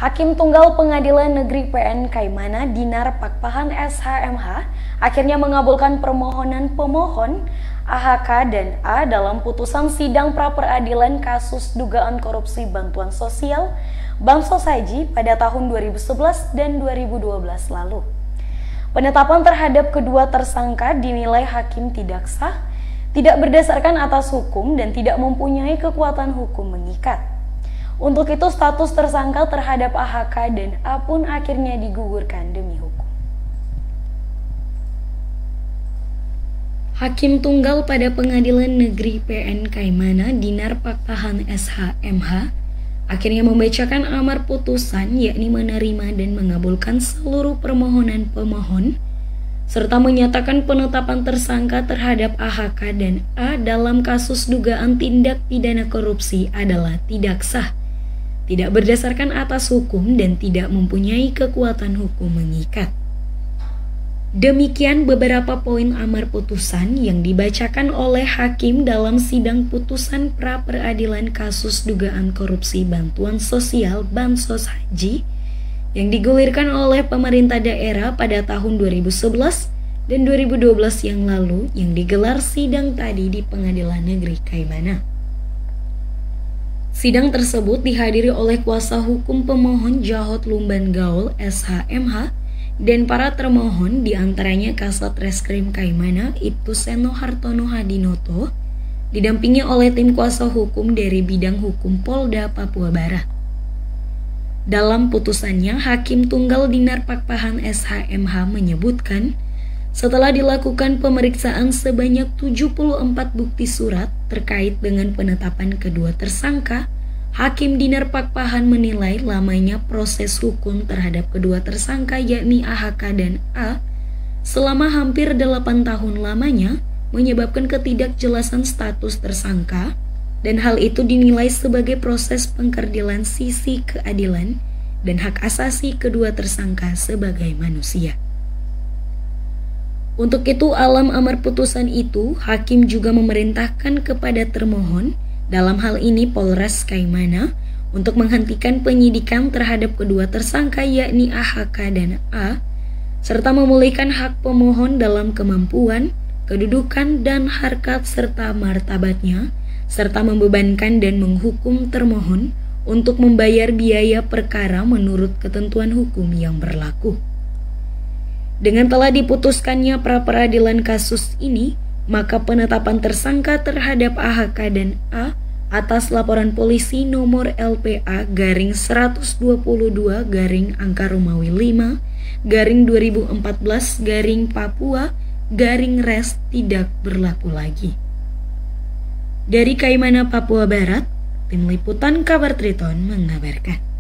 Hakim Tunggal Pengadilan Negeri PN Kaimana Dinar Pakpahan SHMH akhirnya mengabulkan permohonan pemohon AHK dan A dalam putusan sidang pra-peradilan kasus dugaan korupsi bantuan sosial Bansos Haji pada tahun 2011 dan 2012 lalu. Penetapan terhadap kedua tersangka dinilai hakim tidak sah, tidak berdasarkan atas hukum dan tidak mempunyai kekuatan hukum mengikat. Untuk itu status tersangka terhadap AHK dan A pun akhirnya digugurkan demi hukum. Hakim Tunggal pada Pengadilan Negeri PN Kaimana Dinar Pakpahan SHMH akhirnya membacakan amar putusan, yakni menerima dan mengabulkan seluruh permohonan pemohon serta menyatakan penetapan tersangka terhadap AHK dan A dalam kasus dugaan tindak pidana korupsi adalah tidak sah, tidak berdasarkan atas hukum dan tidak mempunyai kekuatan hukum mengikat. Demikian beberapa poin amar putusan yang dibacakan oleh hakim dalam sidang putusan pra-peradilan kasus dugaan korupsi bantuan sosial Bansos Haji yang digulirkan oleh pemerintah daerah pada tahun 2011 dan 2012 yang lalu yang digelar sidang tadi di Pengadilan Negeri Kaimana. Sidang tersebut dihadiri oleh kuasa hukum pemohon Jahot Lumban Gaul SHMH dan para termohon diantaranya Kasat Reskrim Kaimana Ibtu Seno Hartono Hadinoto didampingi oleh tim kuasa hukum dari bidang hukum Polda Papua Barat. Dalam putusannya, Hakim Tunggal Dinar Pakpahan SHMH menyebutkan setelah dilakukan pemeriksaan sebanyak 74 bukti surat terkait dengan penetapan kedua tersangka, Hakim Dinar Pakpahan menilai lamanya proses hukum terhadap kedua tersangka yakni AHK dan A selama hampir 8 tahun lamanya menyebabkan ketidakjelasan status tersangka dan hal itu dinilai sebagai proses pengkerdilan sisi keadilan dan hak asasi kedua tersangka sebagai manusia. Untuk itu, alam amar putusan itu, hakim juga memerintahkan kepada termohon, dalam hal ini Polres Kaimana, untuk menghentikan penyidikan terhadap kedua tersangka yakni AHK dan A, serta memulihkan hak pemohon dalam kemampuan, kedudukan, dan harkat serta martabatnya, serta membebankan dan menghukum termohon untuk membayar biaya perkara menurut ketentuan hukum yang berlaku. Dengan telah diputuskannya pra-peradilan kasus ini, maka penetapan tersangka terhadap AHK dan A atas laporan polisi nomor LPA garing 122 garing angka Romawi 5 garing 2014 garing Papua garing res tidak berlaku lagi. Dari Kaimana, Papua Barat, tim liputan Kabar Triton mengabarkan.